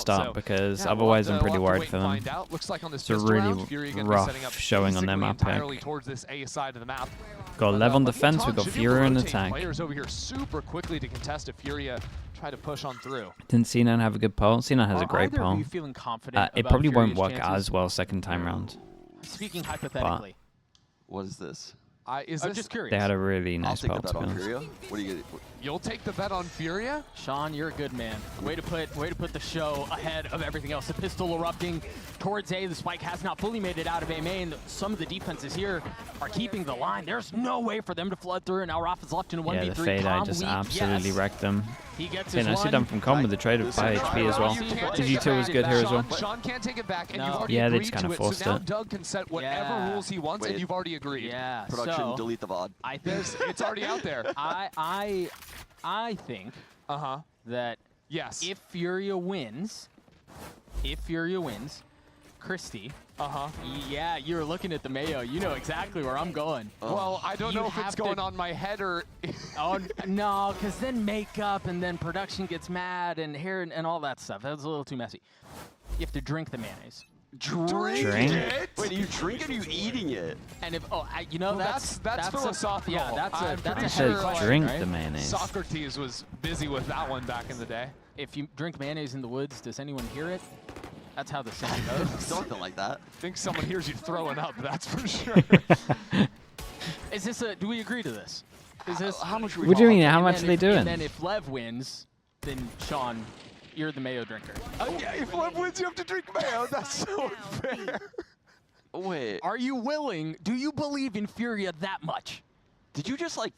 start because otherwise I'm pretty worried for them. It's a really rough showing on their map pick. Got Lev on defense, we've got Furia in attack. Try to push on through. Didn't Sinan have a good pole? Sinan has a great pole. It probably won't work as well second time round. Speaking hypothetically. What is this? I'm just curious. They had a really nice pole, to be honest. Furia. What do you get? You'll take the bet on Furia? Sean, you're a good man. Way to put the show ahead of everything else. The pistol erupting towards A. The spike has not fully made it out of A main. Some of the defenses here are keeping the line. There's no way for them to flood through. And now Rafa's left in a 1v3. Yeah, the fade I just absolutely wrecked them. He gets I see them from com with the trade of 5 HP as well. Digital was good here as well. Sean can't take it back, and you've already yeah, they agreed just kind of to forced it. So now it. Doug can set whatever rules he wants, and you've already agreed. Yeah. Production, delete the VOD. I think it's already out there. I think that if Furia wins, Christy, yeah, you're looking at the Mayo. You know exactly where I'm going. Well, I don't know if it's going on my head or... Oh, no, because then makeup and then production gets mad and hair and all that stuff. That's a little too messy. You have to drink the mayonnaise. Drink it? Wait, are you drinking or are you eating it? And if, you know, that's philosophical. Yeah, that's a said question, drink right? the mayonnaise. Socrates was busy with that one back in the day. If you drink mayonnaise in the woods, does anyone hear it? That's how the saying goes. Something like that. I think someone hears you throwing up, that's for sure. Is this do we agree to this? Is this how much? What do you mean? How much are they doing? And then if Lev wins, then Sean, you're the Mayo drinker. Yeah, if Lev wins, you have to drink Mayo. That's so unfair. Wait. Are you willing? Do you believe in Furia that much? Did you just like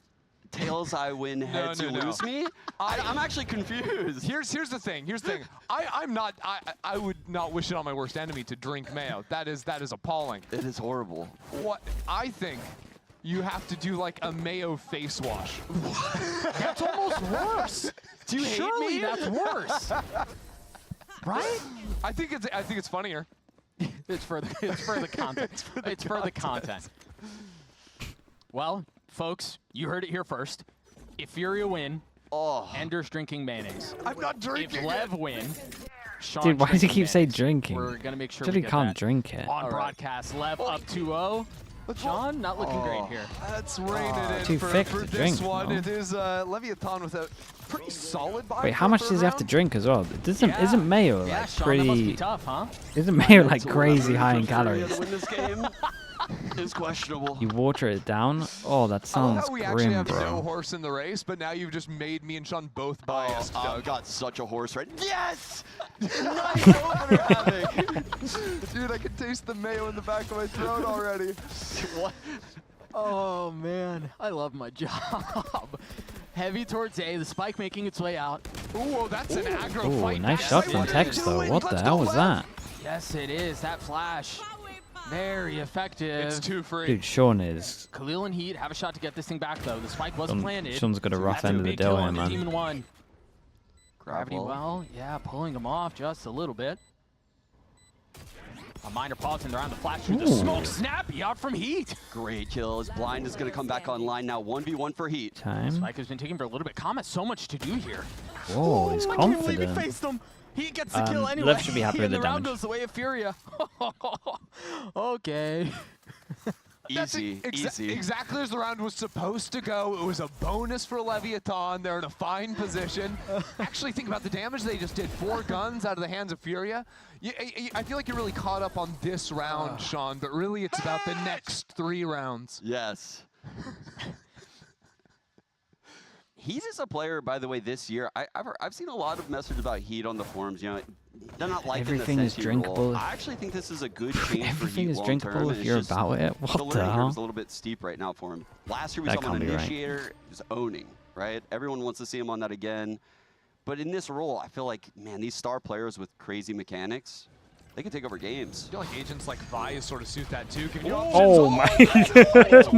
tails I win, heads you lose me? I'm actually confused. Here's the thing. I would not wish it on my worst enemy to drink Mayo. That is appalling. It is horrible. What I think you have to do like a Mayo face wash. That's almost worse. Do you hate me? That's worse. Right? I think it's funnier. It's for the content. It's for the content. Well, folks, you heard it here first. If Furia win, Ender's drinking mayonnaise. I'm not drinking. If Lev win, Sean. Dude, why does he keep saying mayonnaise. drinking? We're gonna make sure Dude, we he get can't that drink it. on broadcast. Lev up 2-0. Sean, not looking great here. Let's rein it in Too for thick to this drink, one. no? It is Leviathan with a pretty solid buy. Wait, how much does he have to drink as well? Isn't Mayo Yeah, like Sean, pretty? that must be tough, huh? Isn't Mayo like crazy high in calories? To win this game is questionable. You water it down? Oh, that sounds we actually grim, have no bro. horse in the race, but now you've just made me and Sean both biased. I've got such a horse right. Yes! Nice opener, Havoc. Dude, I can taste the Mayo in the back of my throat already. What? Oh man, I love my job. Heavy towards A, the spike making its way out. Ooh, that's an aggro Ooh, fight. nice shot from Tex though. What the hell was that? Yes, it is. That flash. Very effective. It's too free. Dude, Sean is. Khalil and Heat have a shot to get this thing back though. The spike was planted. Sean's got a rough end of the big deal kill here, on the man. Demon 1. Gravity well. well, yeah, pulling him off just a little bit. A minor pause and they're on the flash through the smoke. Snappy out from Heat. Great kill. His blind is going to come back online now. 1v1 for Heat. Time. Spike has been taking for a little bit. Comet, so much to do here. Whoa, he's I can't believe he confident. faced him. He gets the kill anyway. Lev should be happy with and the the round damage. goes the way of Furia. Okay. Easy, easy. Exactly as the round was supposed to go. It was a bonus for Leviathan. They're in a fine position. Actually, think about the damage they just did. 4 guns out of the hands of Furia. I feel like you're really caught up on this round, Sean, but really it's about the next 3 rounds. Yes. Heat is a player, by the way, this year. I've seen a lot of messages about Heat on the forums. You know, they're not liking Everything the is Sensi drinkable. rule. I actually think this is a good change for Everything Heat is long drinkable term, if and you're it's just about it. the What the learning curve hell? is a little bit steep right now for him. Last year we That saw him on can't be right. Initiator, just owning, right? Everyone wants to see him on that again. But in this role, I feel like, man, these star players with crazy mechanics, they can take over games. I feel like agents like Vi sort of suit that too. Give you Oh my goodness.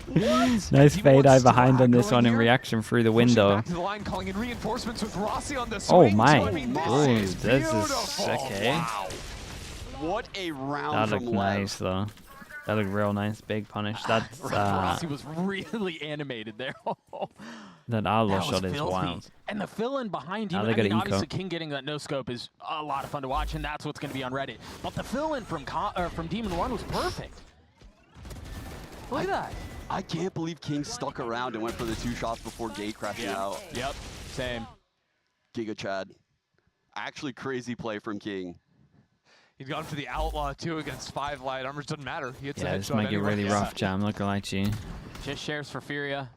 nice. Nice fade eye behind on this one in reaction through the window. Back to the line, calling in reinforcements with Rossi on the Oh swing. my. So, I mean, Ooh, this this is beautiful. okay. Wow. What a round That from looked Lev. nice though. That looked real nice. Big punish. That's Rossi was really animated there. that Outlaw That was shot is filthy. wild. And the fill-in behind him, Now they I got mean, eco. obviously King getting that no-scope is a lot of fun to watch, and that's what's going to be on Reddit. But the fill-in from Demon 1 was perfect. Look at that. I can't believe King stuck around and went for the 2 shots before gate crashing out. Yep, same. Giga Chad. Actually crazy play from King. He'd gone for the Outlaw, too, against 5 light armors. Doesn't matter. He hits a Yeah, this headshot might get anyway. really rough, Jam. Not gonna lie to you. Just shares for Furia.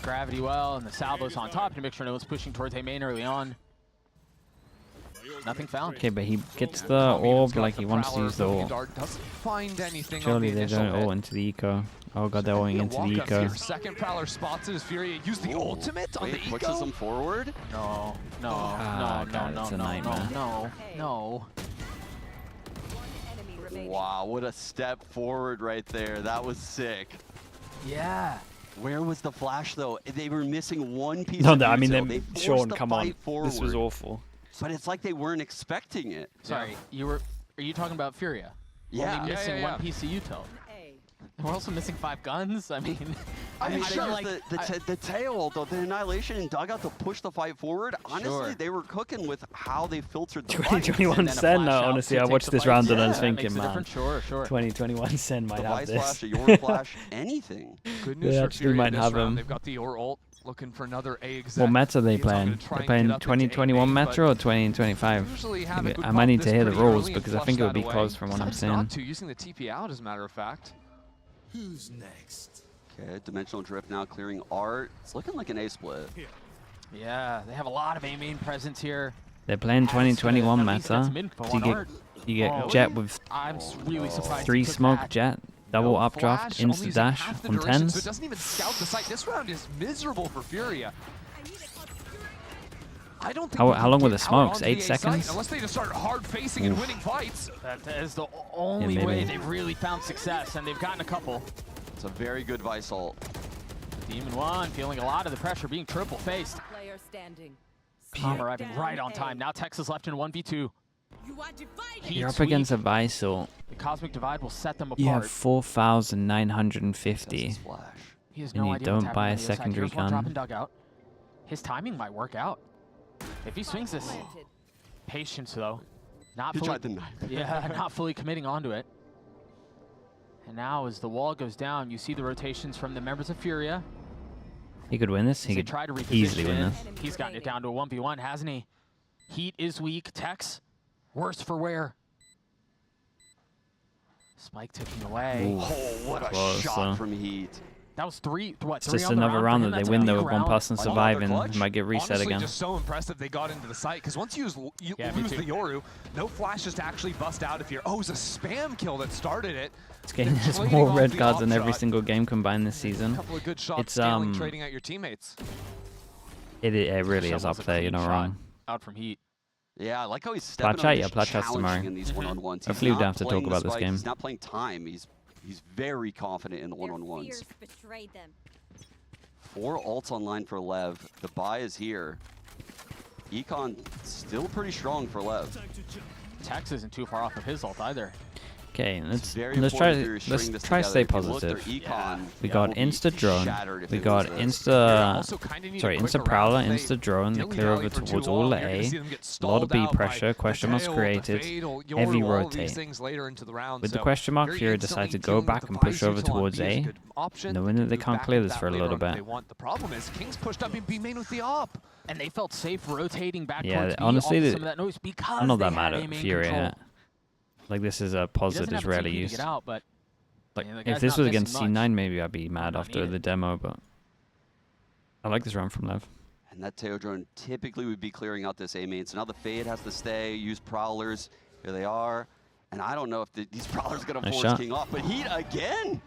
Gravity well, and the salvo's on top to make sure no one's pushing towards A main early on. Nothing found. Okay, but he gets the orb like he wants to use the orb. Doesn't find anything. Surely on the they initial don't hit. ult into the eco. Oh god, they're ulting into the Walk-ups eco. here. Second Prowler spots it as Furia used the ultimate on the Wait, pushes eco. him forward? No, no, Ah, no, God, no, it's a no, nightmare. no, no. Wow, what a step forward right there. That was sick. Yeah. Where was the flash, though? They were missing one piece No, of I mean, util. They then forced Sean, the come on. fight forward, This was awful. But it's like they weren't expecting it. Sorry, are you talking about Furia? Yeah. Only missing yeah. one piece of util. We're also missing 5 guns. I mean, I mean, I sure, like- the tail, the annihilation and dugout to push the fight forward. Honestly, Sure. they were cooking with how they filtered the fight. 2021 and then a Sen, flash out honestly, to I take watched the this fight. round and I Yeah, was that thinking, makes a man, difference. Sure, sure. 2021 Sen might have Device flash, this. a Yor flash, anything. Good They news for actually Furia might this have round. him. They've got the Yor ult, looking for another A exec. What meta are they He's not playing? gonna try They're and playing get up into 2021 A main, meta or 2025? Usually have a good I might need bump to this hear the pretty rules early and because I flush think it would that be away. close from what I'm Decides seeing. not to, using the TP out, as a matter of fact. Who's next? Okay, dimensional drift now clearing art. It's looking like an A split. Yeah, they have a lot of A main presence here. They're playing 2021 At least that's meta. some info So on Art. you get Oh, Jet with I'm really surprised. 3 he took smoke that. Jet, double No updraft, flash, only insta using dash half the on duration, So it 10s. doesn't even scout the site. This round is miserable for Furia. I don't think How- they how can long were get the out smokes? onto the 8 A site seconds? Unless they just start hard facing and Oof. winning fights. That is the only maybe. way they've really found success, and they've gotten a couple. It's a very good Vice ult. Demon 1 feeling a lot of the pressure, being triple faced. Player standing. Calm arriving right on time. Now Texas left in 1v2. You are divided. Heat You're up sweep. against a Visor. The Cosmic Divide will set them apart. You have 4,950. Justice flash. He has and no you idea don't what's buy happening a on the other side. secondary Here's one drop gun. in dugout. His timing might work out. If he swings this. Planted. Patience, though. Not He fully, tried the knife. yeah, not fully committing onto it. And now as the wall goes down, you see the rotations from the members of Furia. He could win this. As He they could try to reposition. easily win this. He's gotten it down to a 1v1, hasn't he? Heat is weak. Tex, worse for wear. Spike ticking away. Ooh. Oh, what a Close, shot though. from Heat. That was three. What? It's Three just on the another round round for him? that they That's a win big though with one round. person Another surviving. clutch. Might get reset Honestly, again. just so impressive they got into the site, because once you Yeah, me lose too. the Yoru, no flashes to actually bust out if you're, oh, it's a spam kill that started it. It's getting They're there's trading more off red the cards in every offshot. single game combined this A season. couple of good shots It's, scaling, trading at your teammates. It really is That up was a there, you're clean not shot wrong. Out from Heat. Yeah, I like how he's stepping Platchat, up yeah, and Platchat's just tomorrow. challenging in these one-on-ones. He's Hopefully we don't not have to talk playing the about this spike, game. He's not playing time. He's very confident in the one-on-ones. Betrayed them. 4 ults online for Lev. The buy is here. Econ still pretty strong for Lev. Tex isn't too far off of his ult either. Okay, It's very let's important try if you're stringing this to stay together. If you look, their positive. Econ We Yeah, got will be insta drone. shattered if We they got lose this. insta insta prowler, insta drone. They clear over towards all the A. A lot of B pressure. Question marks created. Heavy rotate. With the question mark, Furia decide to go back and push over towards A, knowing that they can't clear this for a little bit. The problem is King's pushed up in B main with the op. And they felt safe rotating back Yeah, towards B honestly, off of the- some of that noise because I'm not they that had mad A at main Furia. control. Like this is a He pos doesn't that is have a rarely TP to used. get out, but Like yeah, the if guy's this not was missing against much. C9, maybe I'd be mad Not after needed. the demo, but I like this round from Lev. And that Teo drone typically would be clearing out this A main. So now the Fade has to stay, use Prowlers. Here they are. And I don't know if these Prowlers going to Nice force shot. King off. But Heat again.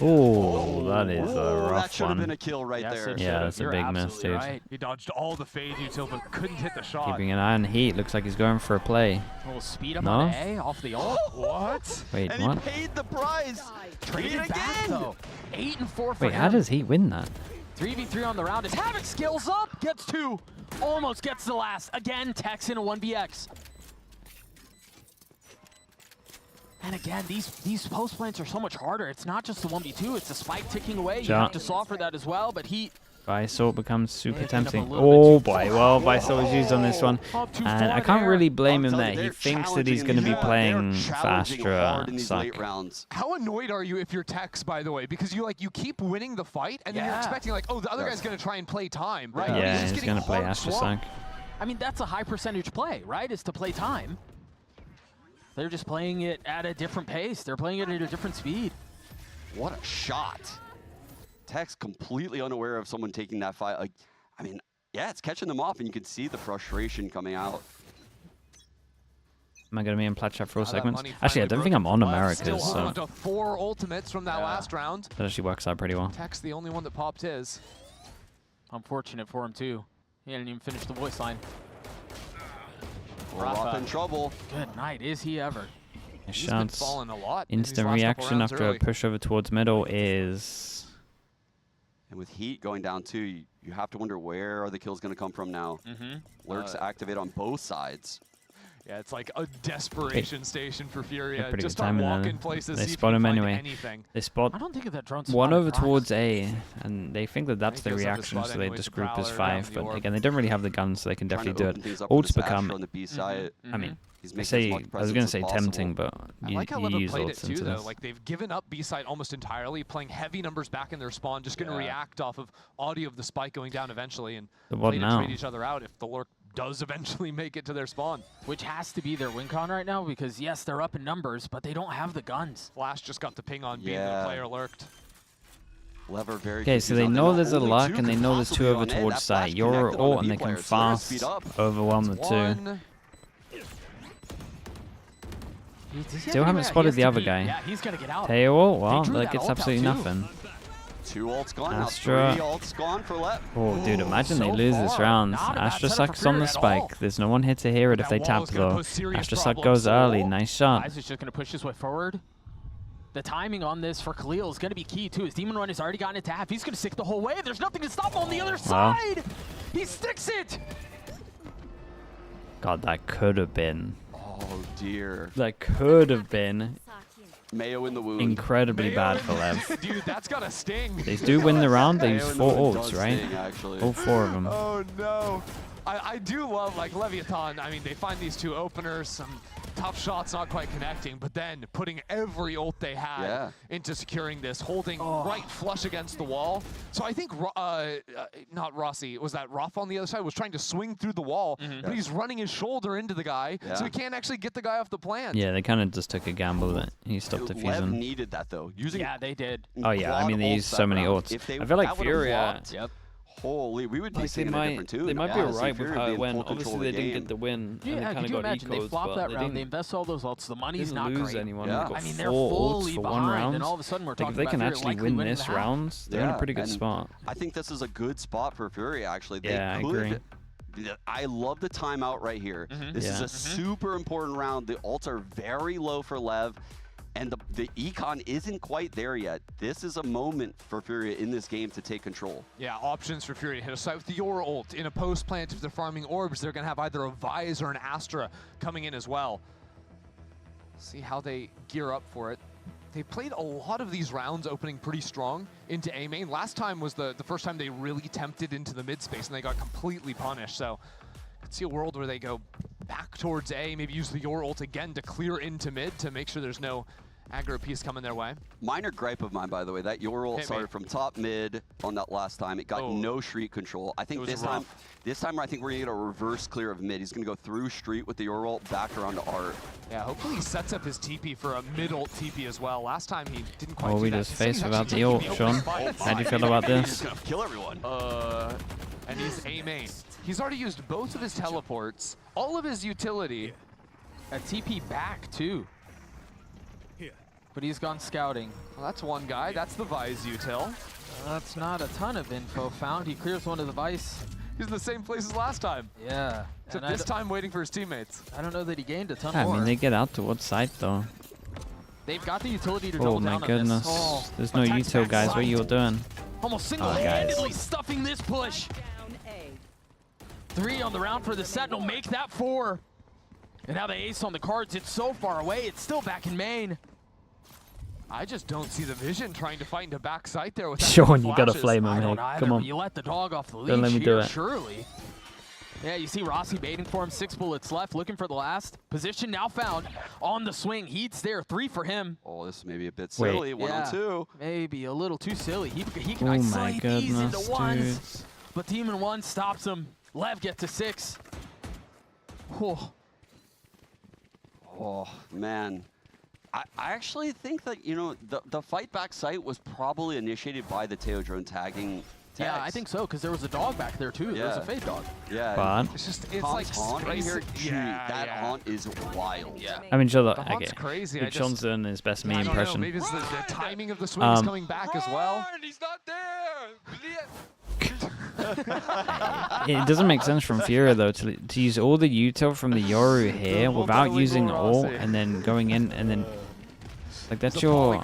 Oh, that is a That rough should have been one. a kill right Yes, there. it Yeah, should've. that's a You're big miss, absolutely dude. right. He dodged all the fade util, but couldn't hit the shot. Keeping an eye on Heat. Looks like he's going for a play. A little speed up No? on A off the ult. What? Wait, And what? he paid the price. Traded Heat back again. though. 8 and 4 for Wait, him. how does Heat win that? 3v3 on the round. His Havoc skills up. Gets 2. Almost gets the last. Again, Tex in a 1vx. And again, these post plants are so much harder. It's not just the 1v2, it's the spike ticking away. You Yeah. have to solve for that as well, but he... Visor becomes super May have been tempting. a little bit Oh too boy, far. well, Visor was used on this one. Up too And I far can't there. really blame him I'm that. telling you, He they're thinks that he's challenging going to be these- they're playing challenging hard in these faster. late rounds. How annoyed are you if you're Tex, by the way? Because you keep winning the fight, and then you're Yeah. expecting oh, the other guy's gonna try and play time. Right. But Yeah, just he's getting going to play hard Astra swung. Suck. I mean, that's a high percentage play, right? Is to play time. They're just playing it at a different pace. They're playing it at a different speed. What a shot. Tex completely unaware of someone taking that fight. Like, I mean, yeah, it's catching them off, and you can see the frustration coming out. Am I going to be in plat chat for all That segments? money Actually, I finally don't think I'm broken on for Lev. Americas, Still so on to 4 ultimates from that last round. that actually works out pretty well. Tex the only one that popped his. Unfortunate for him, too. He didn't even finish the voice line. We're up in trouble. Good night, is he ever? He's been Shots. falling a lot. in these Instant last couple reaction rounds after early. a push over towards middle is... And with heat going down too, you have to wonder where are the kills going to come from now. Lurks activate on both sides. Yeah, it's like a desperation station for Furia. pretty Just good start timing there. walking places. They see if spot you him can find anyway. Anything. They spot I don't think of that drone one spotted over Price. towards A, and they think that that's He the goes up to reaction, spot so they anyways, just the group as Prowler 5. around the But orb. again, they don't really have the guns, so they can Trying to definitely do open it. things up with Ults this Astra become, on the B side. I mean, He's I making as say, much I was going to presence say as possible. tempting, but I you, like how you Leviathan use played it ults too, into though. this. Like they've given up B side almost entirely, playing heavy numbers back in their spawn, just going to react off of audio of the spike going down eventually, and So what play to now? trade each other out if the lurk does eventually make it to their spawn. Which has to be their win con right now, because yes, they're up in numbers, but they don't have the guns. Flash just got the ping on B, and Yeah. the player lurked. Lever very Okay, so confused they on know that. there's a Only luck, two and they could know there's 2 possibly over on A. towards That side. flash You're connected on ult, the and B they can player, so they're gonna speed fast up. overwhelm the 2. One. Still haven't spotted the other guy. Yeah, he's gonna get out. Teo ult, well, drew that that gets ult out absolutely too. nothing. 2 ults gone, now Astra. 3 ults gone for Lev. Oh, dude, imagine they so lose this far. round. Not a bad Astra setup for Suck's on the Furia at all. spike. There's no one here to hear it if That they wall tap is gonna though. pose serious Astra Suck problems. goes early. Oh. Nice shot. Eyes is just gonna push his way forward. The timing on this for Khalil is gonna be key too. His Demon Run has already gotten it to half. He's gonna stick the whole way. There's nothing to stop him on the other side. He sticks it. God, that could have been. Oh dear. That could have been Mayo in the wound. incredibly bad for Lev. Dude, that's got a sting. They do win the round. They Mayo use in the 4 wound ults, does right? sting, actually. All 4 of them. Oh no. I do love Leviathan. I mean, they find these 2 openers, some tough shots not quite connecting, but then putting every ult they had into securing this, holding right flush against the wall. So I think, not Rossi, was that Roth on the other side, was trying to swing through the wall, but he's running his shoulder into the guy, so he can't actually get the guy off the plant. Yeah, they kind of just took a gamble that he stopped Lev defusing. needed that though. Using Yeah, they did. Oh yeah, I mean they quad used ults so that many round. ults. If they- I feel like that would've Furia. blocked, Holy, we would be Like they singing a might, different tune. they might be Yeah, see alright with Furia how be it in went. full control Obviously, of they the didn't game. get the win, and they Yeah, kind could of you got imagine? They ecos, flopped but that they round. They didn't, invested all those ults. The money's didn't not lose great. anyone. Yeah. They got I mean, they're 4 fully ults for 1 behind, round. and all of a sudden we're Like talking if they about can Furia actually likely win winning this the half. round, they're in a pretty good and spot. I think this is a good spot for Furia, actually. They Yeah, I could, agree. I love the timeout right here. This is Yeah. a super important round. The ults are very low for Lev, and the econ isn't quite there yet. This is a moment for Furia in this game to take control. Yeah, options for Furia. Hit a site with the Your ult. In a post plant, if they're farming orbs, they're going to have either a Vise or an Astra coming in as well. See how they gear up for it. They played a lot of these rounds opening pretty strong into A main. Last time was the first time they really tempted into the mid space, and they got completely punished. So I could see a world where they go back towards A, maybe use the Your ult again to clear into mid to make sure there's no aggro piece coming their way. Minor gripe of mine, by the way, that your ult started from top mid on that last time. It got no street control. I think this time I think we're gonna get a reverse clear of mid. He's gonna go through street with the your ult back around to art. Yeah, hopefully he sets up his TP for a mid ult TP as well. Last time he didn't quite Oh, do we that. just He's saying faced he's without actually the ult, taking Sean. open fight. How do you feel about this? He's gonna kill everyone. And he's A main. He's already used both of his teleports, all of his utility. A TP back too. But he's gone scouting. Well, that's one guy. That's the Vise util. That's not a ton of info found. He clears one of the Vice. He's in the same place as last time, Yeah. except And this time waiting for his teammates. I don't know that he gained a ton I more. mean, they get out towards side though. They've got the utility to Oh double my down on goodness. this. Oh, There's no attacks util, guys. backside. What are you doing? Almost guys. single-handedly stuffing this push. Down A. 3 on the round for the Sentinel. Make that 4. And now the ace on the cards, it's so far away, it's still back in main. I just don't see the vision trying to find a back sight there with that Sean, you gotta flashes. flame I him don't here. either, Come on. but you let the dog off the leash Don't let me do here, it. surely. Yeah, you see Rossi baiting for him, 6 bullets left, looking for the last. Position now found on the swing. Heat's there, 3 for him. Oh, this may be a bit Wait. silly. 1 on 2. Maybe a little too silly. He can Oh my isolate these into goodness, ones, dudes. but Team in 1 stops him. Lev gets to 6. Oh. Oh, man. I actually think that, you know, the fight back sight was probably initiated by the Teo drone tagging tags. Yeah, I think so, because there was a dog back there too. There was a Yeah. fade dog. Yeah. But It's Tom's like haunt right here, yeah, that yeah. haunt is wild. Yeah. I mean, sure. The Okay. haunt's crazy. I Big Sean's just, doing his best me I don't know, impression. maybe it's the timing of the swing is coming back as well. He's not there. It doesn't make sense from Furia though to use all the util from the Yoru here without using all and then going in and then like that's your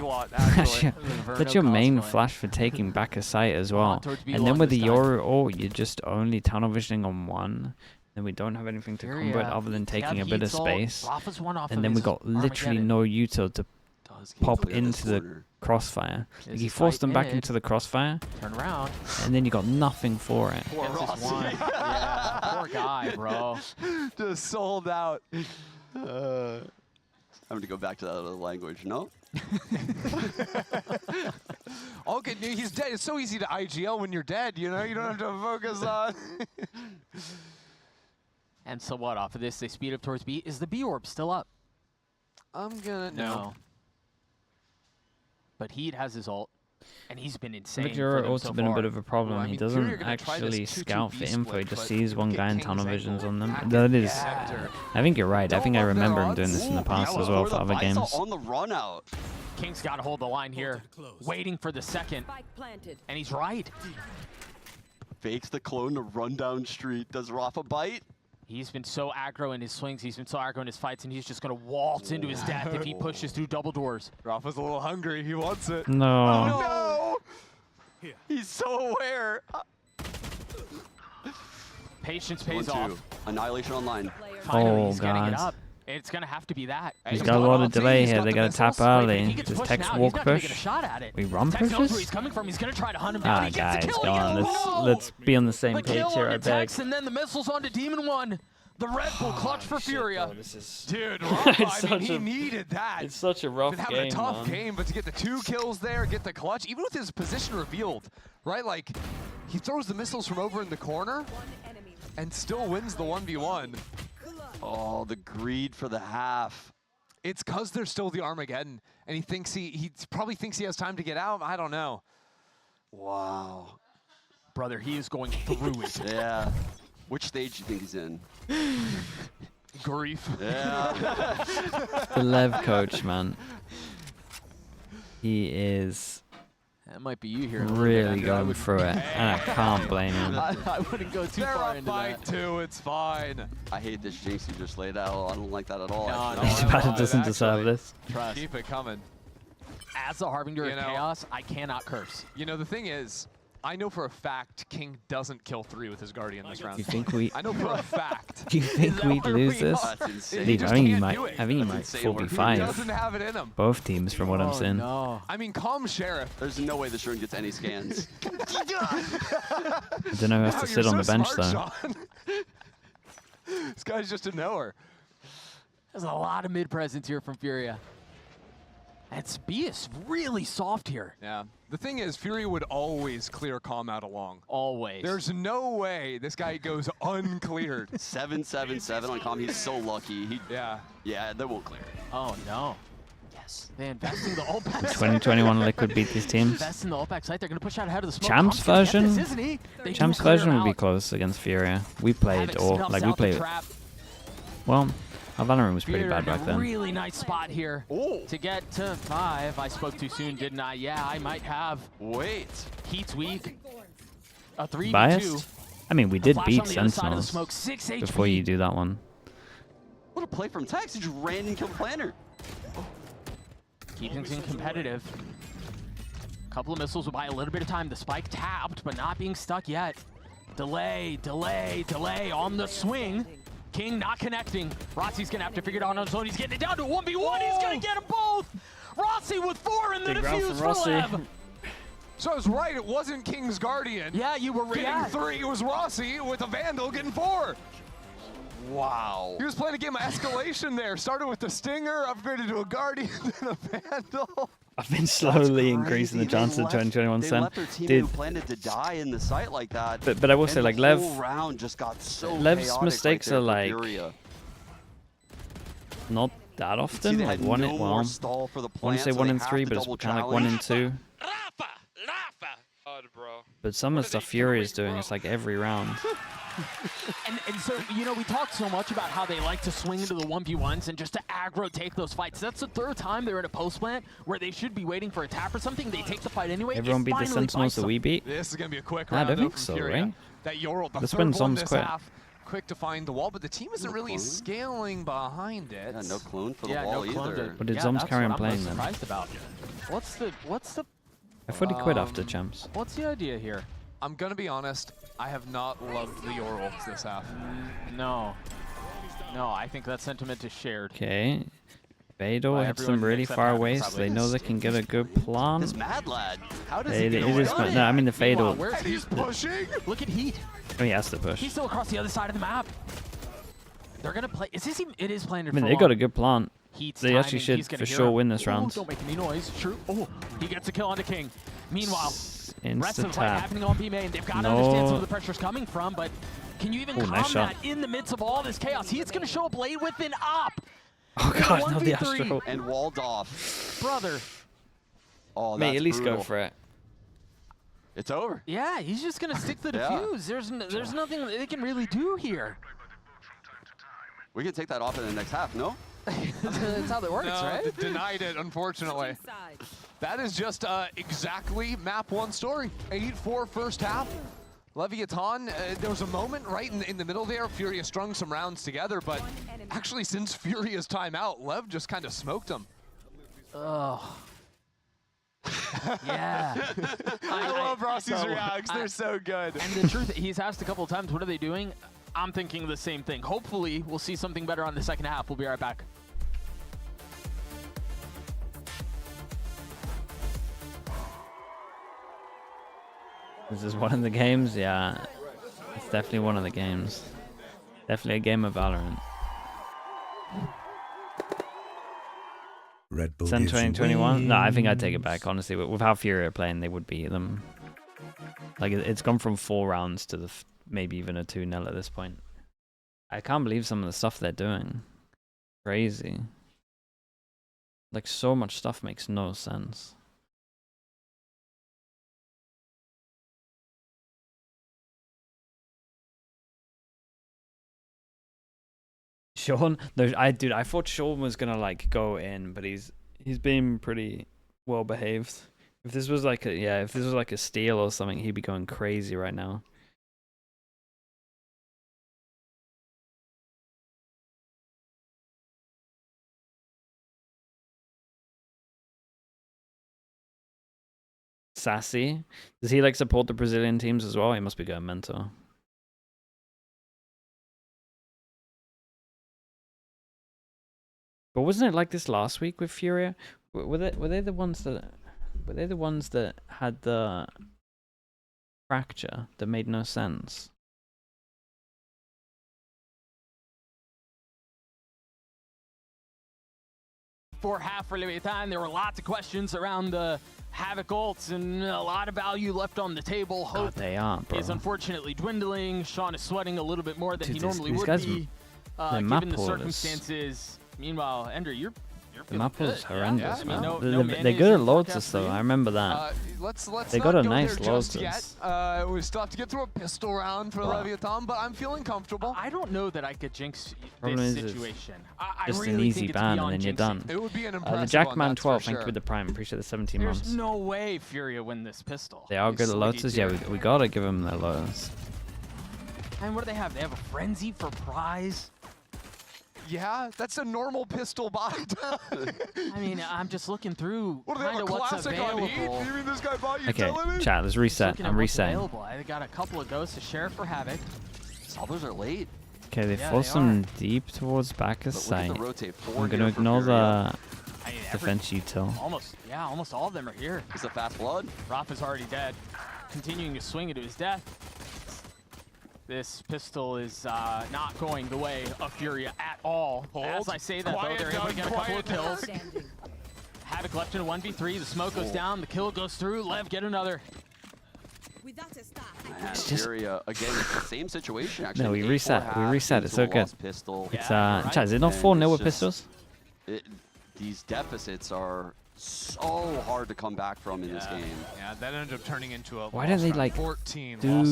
that's your main flash for taking back a site as well. And then with the Yoru all, you're just only tunnel visioning on one. Then we don't have anything to combo it other than taking a bit of space. And then we got literally no util to pop into the crossfire. Like he forced them back into the crossfire. Turn around. And then you got nothing for it. Poor Rossi. Yeah, poor guy, bro. Just sold out. I'm going to go back to that other language, no? All good news. He's dead. It's so easy to IGL when you're dead, you know? You don't have to focus on. And so what? Off of this, they speed up towards B. Is the B orb still up? I'm gonna... No. But Heat has his ult, and he's been insane. Look, Yoru for also them so been a far. bit of a problem. Well, I He mean, doesn't Furia are gonna try this actually 2-2 scout for B info. He split, just but sees one look guy at and tunnel King's visions angle. on them. Hack That it. is... Scepter. I think you're right. I think I Don't love their remember him doing this in the odds. past Ooh, as well the for other Visor games. on the run out. King's got to hold the line here, waiting for the second, Spike planted. and he's right. Fakes the clone to run down street. Does Rafa bite? He's been so aggro in his swings, he's been so aggro in his fights, and he's just going to waltz into his death if he pushes through double doors. Rafa's a little hungry. He wants it. No. No! He's so aware. Patience 1-2. pays off. Annihilation online. Player Finally, Oh, he's getting it God. up. It's going to have to be that. He's He's got a got lot ulti, of delay he's here. got They the gotta tap missiles. Wait, but if early. he gets Does pushed Tex now, walk he's not gonna push? get a shot at it. We run Tex knows where pushes? he's coming from. He's going to try to hunt him down. Ah, He gets the guys, kill. go He on. gets the kill. Let's be on the same The page kill here, on I the beg. Tex, and then the missiles onto Demon 1. The Red Bull clutch for Furia. Dude, Rafa, It's I mean, such he a- needed that. It's such a rough Been having game, a tough man. game, but to get the 2 kills there, get the clutch, even with his position revealed, right? Like, he throws the missiles from over in the corner one enemy. and still wins the 1v1. Oh, the greed for the half. It's because there's still the Armageddon, and he thinks he probably thinks he has time to get out. I don't know. Wow. Brother, he is going through it. Yeah. Which stage do you think he's in? Grief. Yeah. The Lev coach, man. He is That might be you here. really going through it, and I can't blame him. I wouldn't go too They're far up into by that. 2. It's fine. I hate this jinx you just laid out. I don't like that at all. No, actually. no. Spada doesn't deserve Actually. this. Trust. Keep it coming. As the Harbinger You of know- Chaos, I cannot curse. You know, the thing is, I know for a fact King doesn't kill 3 with his Guardian this round. You think we? I know for a fact. Do you think that we'd where lose we this? are? That's insane. He Leave, just I think you can't might. do it. I think you That's might insane full work. be He 5. doesn't have it in him. Both teams, from what I'm seeing. No. I mean, calm Sheriff. There's no way the Shuriken gets any scans. I don't know who has Wow, to you're sit on the so bench smart, though. Sean. This guy's just a knower. There's a lot of mid presence here from Furia. And B is really soft here. Yeah. The thing is, Fury would always clear calm out along. Always. There's no way this guy goes uncleared. 777 on comm. He's so lucky. Yeah. Yeah, they won't clear it. Oh no. Yes. They investing the ult back. 2021 Liquid beat these teams. Invest in the ult back site. They're gonna push out ahead of the smoke. Champs Comp's gonna get version? this, isn't he? They do Champs clear version him would be out. close against Furia. We played, Havoc or snuffs like we out the played. trap. Well, our Valorant was pretty Furia bad in a back then. Really nice spot here Oh, to get to 5. I spoke too soon, didn't I? Yeah, I might have. wait. Heat's weak. A 3v2. Biased? I mean, we did Flash beat on the other side of the Sentinels smoke. 6 HP. before you do that one. What a play from Tex. He just ran and killed Planner. Keeping things competitive. Couple of missiles will buy a little bit of time. The spike tapped, but not being stuck yet. Delay, delay, delay on the swing. King not connecting. Rossi's gonna have to figure it out on his own. He's getting it down to 1v1. He's gonna get them both. Rossi with 4 in the defuse for Lev. So I was right, it wasn't King's Guardian. Yeah, you were getting 3, it was Rossi with a Vandal getting 4. Wow. He was playing a game of escalation there. Started with the Stinger, upgraded to a Guardian, then a Vandal. I've been slowly increasing the chances of 2021 They left their team who planned to die in the site like that. But I will say, like, the Lev, whole round just got so Lev's chaotic mistakes right are there like for Furia. not that often. See, Like no one in, well, stall for the I want to say so 1 they in have 3, to but it's double kind of like 1 in challenge. 2. Rafa! God, bro. But some of the stuff Furia is doing is like every round. And so, you know, we talked so much about how they like to swing into the 1v1s and just to aggro take those fights. That's the 3rd time they're in a post plant where they should be waiting for a tap or something. They take the fight anyway. Everyone beat the Sentinels that we beat. This is going to be a quick I round don't though think from so, Furia. right? That Yoral, the Let's 3rd win one Zom's this quick. half. Quick to find the wall, but the team isn't really clone. scaling behind it. Yeah, no clone for the Yeah, wall no clone either. What did Zoms carry on playing then? Surprised about. What's the I fully quit after champs. what's the idea here? I'm going to be honest, I have not loved the Yorals this half. No, I think that sentiment is shared. Okay. Beidou By hits them everyone really except far Havoc, away, so probably. they know they can get a good plan. This Mad Lad, how does It he get is, away? no, I mean the Meanwhile, Beidou. where's And he's pushing! Look at Heat. Oh, he has to push. He's still across the other side of the map. They're gonna play. Is this even? It is planned. I mean, they got a good plan. Heat's They actually timing, should he's gonna for hear sure him. win this Ooh, round. Don't make any noise. True. Oh, he gets a kill onto King. Meanwhile, rest of the Insta fight tap. happening on B main. They've got to No. understand some of the pressure's coming from, but can you even Ooh, calm nice shot. that in the midst of all this chaos? He's gonna show a blade with an op. Oh god, not the 1v3. Astro. And walled off. Brother. Oh, that's Mate, at least brutal. go for it. It's over. Yeah, he's just gonna stick the Yeah. defuse. There's nothing they can really do here. We can take that off in the next half, no? That's how that works, No, right? denied it, unfortunately. Inside. That is just exactly map 1 story. 8-4 first half. Leviathan, there was a moment right in the middle there. Furia strung some rounds together, but actually since Furia's timeout, Lev just kind of smoked him. Oh. Yeah. I love Rossi's reacts. They're so good. And the truth, he's asked a couple of times, what are they doing? I'm thinking the same thing. Hopefully, we'll see something better on the second half. We'll be right back. This is one of the games, yeah. It's definitely one of the games. Definitely a game of Valorant. Red Bull Sen gives you 2021? No, I think I'd take it wings. back, honestly. With how Fury are playing, they would beat them. Like, it's gone from 4 rounds to the maybe even a 2-0 at this point. I can't believe some of the stuff they're doing. Crazy. Like, so much stuff makes no sense. Sean, dude, I thought Sean was gonna like go in, but he's been pretty well behaved. If this was like a steal or something, he'd be going crazy right now. Sassy, does he like support the Brazilian teams as well? He must be going mental. But wasn't it like this last week with Furia? Were they the ones that had the fracture that made no sense? For half for Leviathan, there were lots of questions around the Havoc ults and a lot of value left on the table. God, Hope they are, bro. is unfortunately dwindling. Sean is sweating a little bit more than Dude, he normally these would guys, be, their map given the pool is- circumstances. Meanwhile, Ender, you're The feeling map was good. horrendous, Yeah, I mean, man. no They're mayonnaise good at in Lotus forecast though. for you? I remember that. Let's They not got a go nice there just Lotus. yet. We still have to get through a pistol round for Wow. Leviathan, but I'm feeling comfortable. I don't know that I could jinx Problem this is it's situation. I Just really an easy think it's ban and beyond then you're jinxing. done. It would be an impressive The one, Jackman that's 12, for thank you sure. for the prime. Appreciate the 17 There's months. no way Furia win this pistol. They are These good at slinky Lotus. Yeah, tier. we gotta give them their Lotus. And what do they have? They have a frenzy for prize. Yeah, that's a normal pistol buy. I mean, I'm just looking through What do they have, kind a of what's classic on Heat? available. You mean this guy bought Okay, utility? chat, let's reset. Looking at I'm what's resetting. available. I got a couple of ghosts to share for Havoc. Salvos are late. Okay, they force them deep towards back of sight. I'm going to ignore the defense util. Almost all of them are here. It's a fast blood. Rafa's already dead. Continuing to swing into his death. This pistol is not going the way of Furia at all. As I say that, though, they're able to get a couple of kills. Havoc left in a 1v3. The smoke goes down. The kill goes through. Lev, get another. It's just Furia, again, it's the same situation, actually. No, we reset. We reset. It's so good. Pistol. It's Chad, is it not 4-0 with pistols? These deficits are so hard to come back from in this game. Yeah, that ended up turning into a Why don't they like 14, do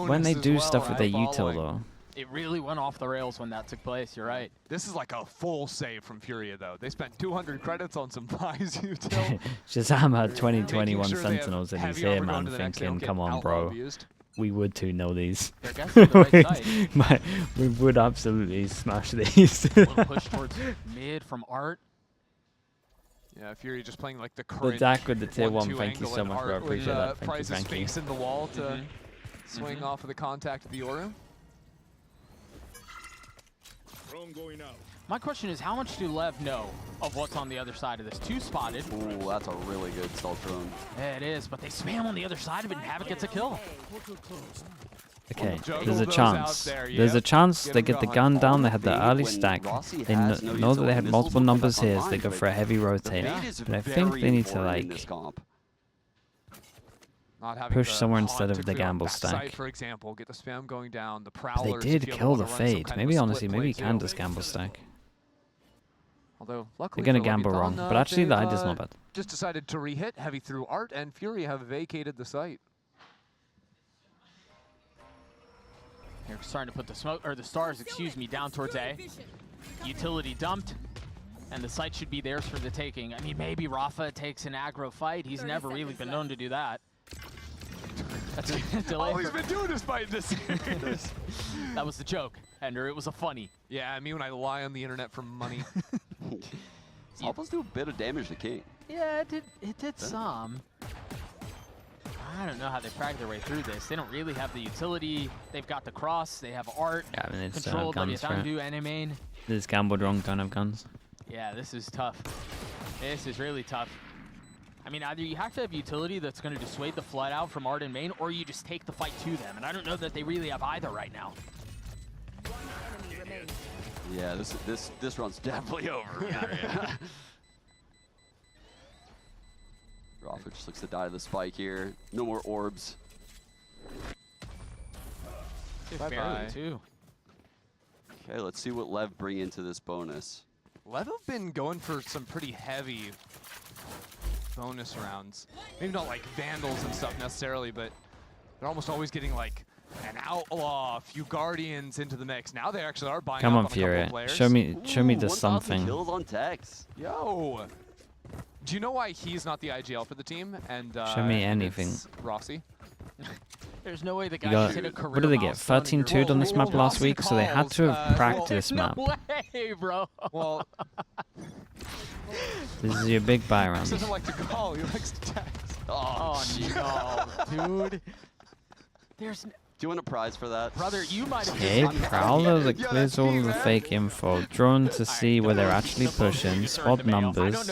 when they do well, stuff with right? their util though? It really went off the rails when that took place. You're right. This is like a full save from Furia, though. They spent 200 credits on some buys util. Shazam had 2021 Sure Sentinels and he's here, man, thinking, come on, bro. We would 2-0 these. They're guessing the right side. We would absolutely smash these. A little push towards mid from Art. Yeah, Furia just playing like the current Dak with the tier 1, 1-2 thank you angle so and much, bro. I Art appreciate with, that. Price's Thank you. face in the wall to swing off of the contact of the Yoru. My question is, how much do Lev know of what's on the other side of this? 2 spotted. Ooh, that's a really good stealth drone. Yeah, it is, but they spam on the other side of it and Havoc gets a kill. Okay, Juggle there's a those chance. out there, There's a yep. chance Get they him get the going. gun down. They had the Bait early when stack. Rossi They has no know that they util, had missiles multiple will come numbers back here, so online, they go but for a heavy The rotate. bait is But I think very they need to important in like this comp. Not having push the somewhere haunt instead of to the clear on gamble backside, stack. For example, get the spam going down. The But prowlers. they did to be able kill to the run some fade. kind of Maybe a honestly, split maybe play he can too. just gamble stack. Although luckily They're gonna for gamble Leviathan, wrong, but actually the they've, idea's not bad. just decided to re-hit heavy through Art, and Fury have vacated the site. They're starting to put the smoke, or the stars, excuse me, down towards A. Utility dumped, and the site should be theirs for the taking. I mean, maybe Rafa takes an aggro fight. He's never really been known to do that. That's a delay. All he's been doing is fighting this series. That was the joke, Ender. It was a funny. Yeah, me when I lie on the internet for money. Almost do a bit of damage to King. Yeah, it did some. I don't know how they cracked their way through this. They don't really have the utility. They've got the cross. They have art. Yeah, I mean, it's Controlled by guns for it. Leviathan, main. This gambled wrong, don't have guns. Yeah, this is tough. This is really tough. I mean, either you have to have utility that's going to dissuade the flood out from Art and main, or you just take the fight to them. And I don't know that they really have either right now. Yeah, this run's definitely over. Yeah. Rafa just looks to die to the spike here. No more orbs. Bye-bye. Too. Okay, let's see what Lev bring into this bonus. Lev have been going for some pretty heavy bonus rounds. Maybe not like Vandals and stuff necessarily, but they're almost always getting like an Outlaw, a few Guardians into the mix. Now they actually are buying Come up on, on a couple Furia. of players. Show me the 1,000 something. kills on Tex. Yo! Do you know why he's not the IGL for the team? And Show me anything. it's Rossi? There's no way the You guy got, can hit a career what did they get? milestone in your- 13-2'd on this map last Rossi week, so they had to have calls, practiced no map. way, bro. Well, This is your big buy he round. doesn't like to call, he likes to text. Oh, no, dude. There's... Do you want a prize for that? Brother, you might have Okay, just... Prowler that Yeah, clears that's all me, of the man. fake info. Drone to see where they're actually pushing. Spot numbers.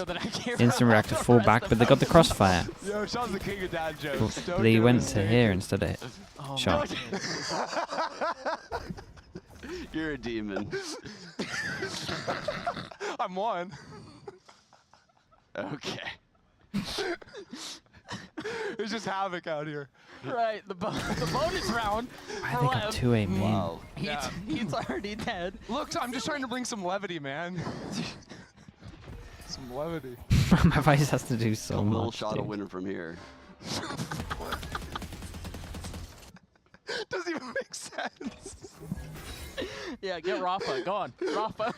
Instant reactor fall back, but they got the crossfire. Yo, Sean's the king of dad jokes. Don't They get went us to started. here instead of Oh, shot. You're a demon. I'm one. Okay. There's just havoc out here. Right, the bonus round. Why they got 2A main? Wow. Yeah. He's already dead. Look, I'm just trying to bring some levity, man. Some levity. My vice has to do so A little much. shot a dude. winner from here. Doesn't even make sense. Yeah, get Rafa. Go on.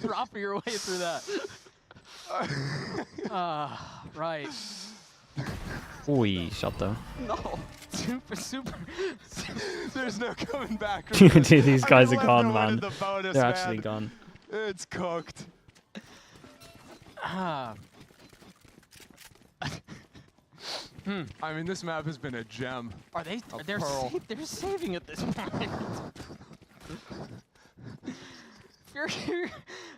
Rafa your way through that. Right. Oi, shot though. No. Super. There's no coming back. Dude, these guys are I gone, know man. the bonus, They're man. actually gone. It's cooked. Ah. I mean, this map has been a gem. Are they? A They're pearl. they're saving at this point.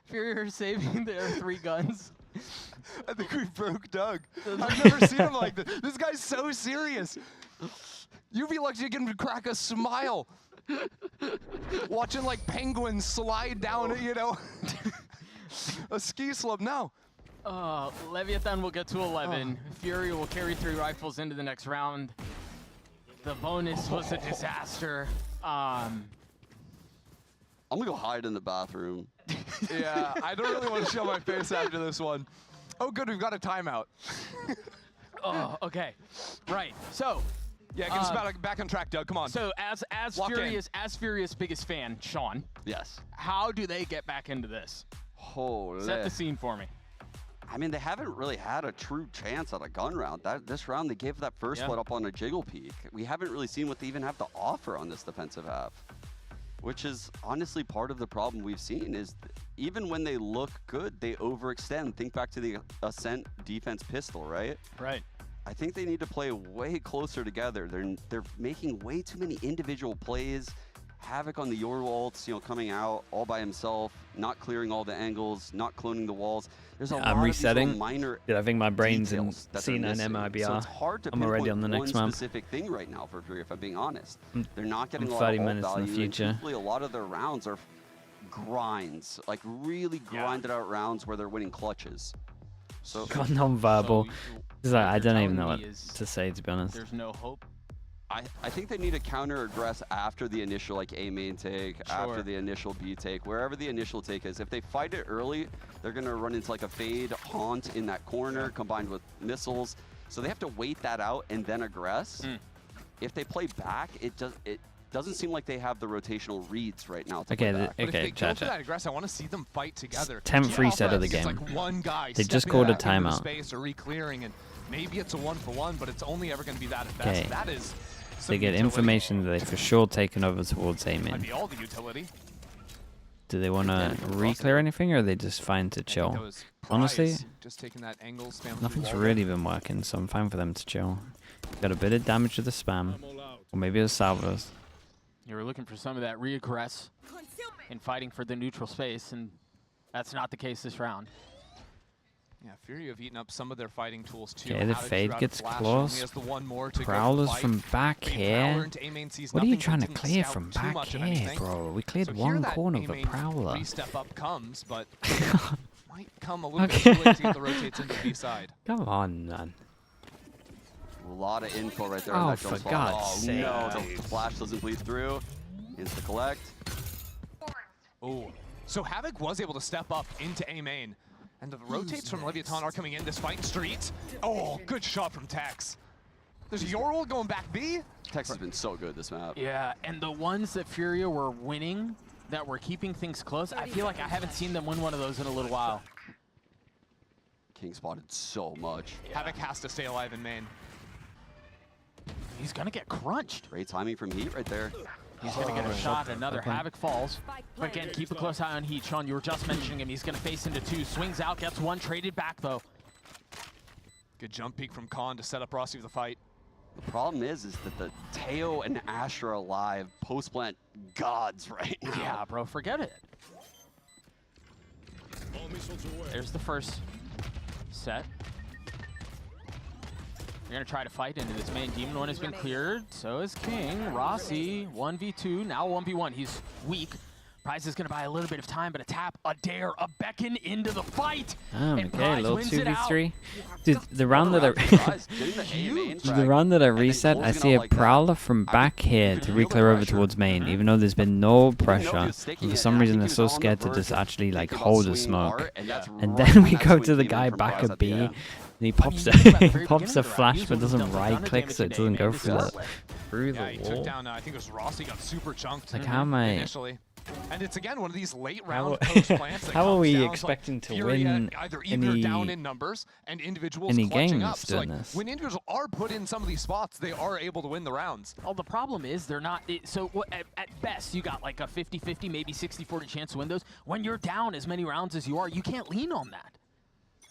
Furia saving their 3 guns. I think we broke Doug. I've never seen him like this. This guy's so serious. You'd be lucky to get him to crack a smile. Watching like penguins slide down, you know, a ski slope. No. Leviathan will get to 11. Furia will carry 3 rifles into the next round. The bonus was a disaster. I'm gonna go hide in the bathroom. Yeah, I don't really want to show my face after this one. Oh, good, we've got a timeout. Oh, okay. Right. So. Yeah, get us back on track, Doug. Come on. So as Furia's biggest fan, Sean. Yes. How do they get back into this? Holy. Set the scene for me. I mean, they haven't really had a true chance at a gun round. This round, they gave that first split up on a jiggle peek. We haven't really seen what they even have to offer on this defensive half, which is honestly part of the problem we've seen is even when they look good, they overextend. Think back to the Ascent defense pistol, right? Right. I think they need to play way closer together. They're making way too many individual plays. Havoc on the Yorwaltz, you know, coming out all by himself, not clearing all the angles, not cloning the walls. There's a lot I'm resetting. of these minor Dude, I think my brain's in C9 MIBR. So it's hard to I'm already on the next one map. specific thing right now for Furia, if I'm being honest. They're not getting a lot 30 of minutes value, in the future. and truthfully, a lot of their rounds are grinds, like really grinded out rounds where they're winning clutches. So God, non-verbal. So It's like, I don't telling even know what me is to say, to be honest. There's no hope. I think they need to counter-aggress after the initial like A main take, after the initial B take, wherever the initial take is. If they fight it early, they're going to run into like a fade haunt in that corner combined with missiles. So they have to wait that out and then aggress. If they play back, it doesn't seem like they have the rotational reads right now to play back. But Okay, if they go for that aggress, I want to see them fight together. 10th reset of the game. Like one guy They just called a timeout. Space or re-clearing, and maybe it's a 1-for-1, but it's only ever going to be that at best. That is. They get information that they've for sure taken over towards A main. Might be all the utility. Do they want to re-clear anything, or are they just fine to chill? Honestly, just taking that angle, spam nothing's really been working, so I'm fine for them to chill. Got a bit of damage to the spam, or maybe it's salvos. You were looking for some of that re-aggress in fighting for the neutral space, and that's not the case this round. Yeah, Furia have eaten up some of their fighting tools too. Okay, the fade gets close. Prowlers from back here. What are you trying to clear from back here, bro? We cleared one corner of a Prowler. Step up comes, but might come a little bit too late to get the rotates into the B side. Come on, man. A lot of info right there Oh, on that for jump spot. God's sake. No, the flash doesn't bleed through. Insta collect. Oh, so Havoc was able to step up into A main. And the rotates from Leviathan are coming in this fight street. Oh, good shot from Tex. There's Yorl going back B. Tex has been so good this map. Yeah, and the ones that Furia were winning, that were keeping things close, I feel like I haven't seen them win one of those in a little while. King spotted so much. Yeah. Havoc has to stay alive in main. He's gonna get crunched. Great timing from Heat right there. He's gonna get a shot, another Havoc falls. But again, keep a close eye on Heat. Sean, you were just mentioning him. He's gonna face into 2, swings out, gets 1, traded back though. Good jump peek from Khan to set up Rossi for the fight. The problem is that the Teo and Astra are alive post-plant gods right now. Yeah, bro, forget it. There's the first set. You're gonna try to fight into this main. Demon 1 has been cleared, so is King. Rossi, 1v2, now 1v1. He's weak. Prize is gonna buy a little bit of time, but a tap, a dare, a beckon into the fight. Okay, a little 2v3. Dude, the round that I reset, I see a Prowler from back here to re-clear over towards main, even though there's been no pressure. And for some reason, they're so scared to just actually like hold a smoke. And then we go to the guy back at B, and he pops a flash, but doesn't right-click, so it doesn't go through the Yeah, he took wall. down, I think it was Rossi, got super chunked. Like, how am I? Initially. And it's again one of these late round post plants. How are we expecting to win either down in numbers and individuals any clutching games up. So like, doing this? when individuals are put in some of these spots, they are able to win the rounds. Well, the problem is they're not. So at best, you got like a 50-50, maybe 60-40 chance to win those. When you're down as many rounds as you are, you can't lean on that.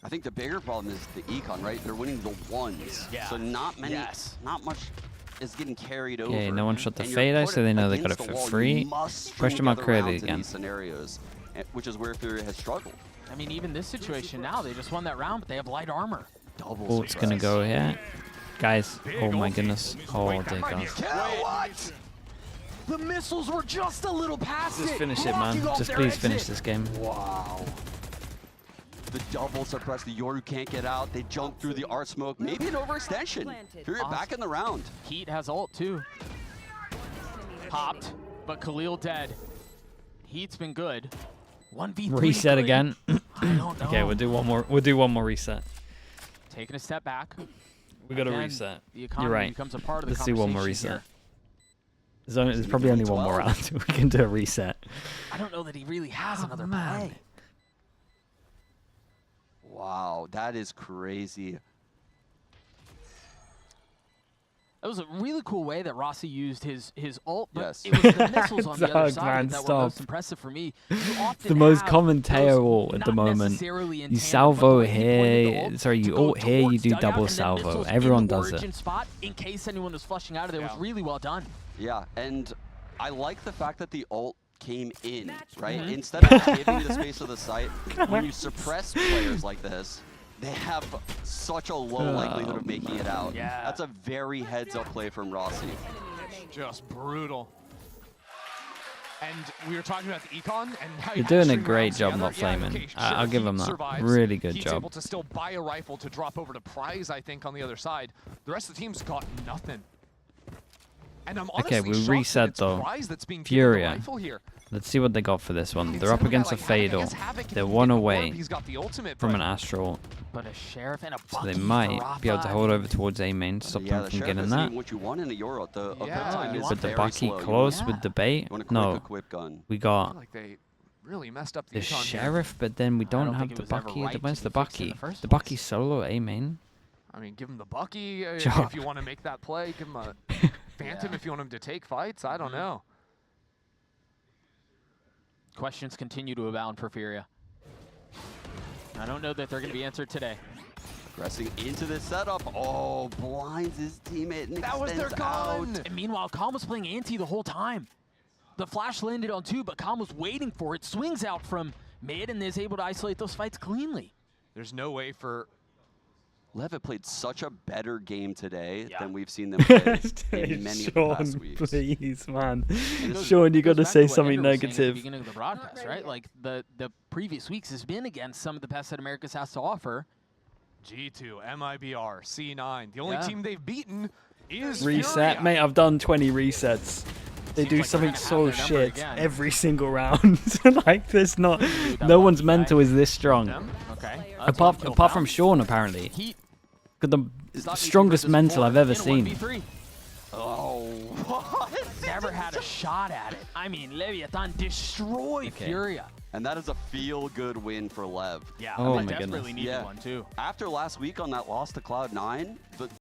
I think the bigger problem is the econ, right? They're winning the ones. Yeah. So not many, not much is getting carried over. Okay, no one shot the and you're fade, put so they know they against got it the for wall. free. You must string Question mark together created rounds in again. these scenarios, which is where Furia has struggled. I mean, even this situation now, they just won that round, but they have light armor. Double Ult's gonna go here. Guys, oh my goodness. Oh dear God. What? The missiles were just a little past Just it. finish it, man. blocking off Just their please exit. finish this game. Wow. The double suppress. The Yoru can't get out. They jump through the art smoke. Maybe an overextension. Furia back in the round. Heat has ult too. Popped, but Khalil dead. Heat's been good. 1v3 Reset good. again. I don't know. Okay, we'll do one more. We'll do one more reset. Taking a step back. We got to Again, reset. The economy You're right. becomes a part of Let's the do one more conversation reset. here. There's probably only one more 12. round. We can do a reset. I don't know that he really has Oh, another man. play. Wow, that is crazy. That was a really cool way that Rossi used his ult, but Yes. it was the missiles on the other Dog, side man, that were stop. most impressive for me. You often The most have common those tail at the not moment. necessarily in You tandem, salvo but the way he pointed the here. ult Sorry, to you go ult here, you towards do dugout, double and then salvo. missiles Everyone in the does it. origin spot in case anyone was flushing out of there was really well done. Yeah, and I like the fact that the ult came in, right? Mhm. Instead of giving the space of the site, when you suppress players like this, they have such a low likelihood of making it out. Yeah. That's a very heads-up play from Rossi. Just brutal. And we were talking about the econ and how You're doing a great job not flaming. I'll give him that. Really good He's job. able to still buy a rifle to drop over to Prize, I think, on the other side. The rest of the team's got nothing. And I'm honestly Okay, we shocked that reset it's though. Prize that's being given the Furia. rifle here. Let's see what they got for this one. They're Instead up of a guy against a like Havoc, I Fatal. guess Havoc They're can one get the away orb, he's got the ultimate, from but an Astral. But a sheriff and a So bucky they might for be able to Rafa. hold over towards A main to stop Yeah, them the from Sheriff getting isn't that. even what you want in a Euro. The Yeah, uptime you is With the very Bucky slow. close Yeah. with the bait. You want a quick No, equip gun. we I got feel like they really messed up the the econ here. Sheriff, but then we don't don't have think it the was ever Bucky. right Where's to the be fixed in Bucky? the first The place. Bucky solo A main. I mean, give him the Bucky Job. if you want to make that play. Give him a Phantom if you want him to take fights. I don't know. Questions continue to abound for Furia. I don't know that they're going to be answered today. Pressing into the setup. Oh, blinds his teammate and That was their extends out. gun! And meanwhile, Calm was playing anti the whole time. The flash landed on 2, but Calm was waiting for it. Swings out from mid and is able to isolate those fights cleanly. There's no way for... Lev played such a better game today Yeah. than we've seen them play in many of the past weeks. Please, man. Goes- Sean, you got goes to back say what something Ender was saying at the negative. beginning of the broadcast, right? Like the previous weeks has been against some of the best that Americas has to offer. G2, MIBR, C9. The only Yeah. team they've beaten is Reset, Furia. mate. I've done 20 resets. They Seems do like we're something gonna have so their number shit again. every single round. Like there's not, that no one's lucky guy. mental is this strong. Them. Okay. Apart from Sean, apparently. Heat Got the is not strongest versus mental 4 I've ever in a seen. 1v3. Oh, what? Never had a shot at it. I mean, Leviathan destroyed Okay. Furia. And that is a feel-good win for Lev. Yeah, Oh I my desperately goodness. needed Yeah. one too. After last week on that loss to Cloud9, the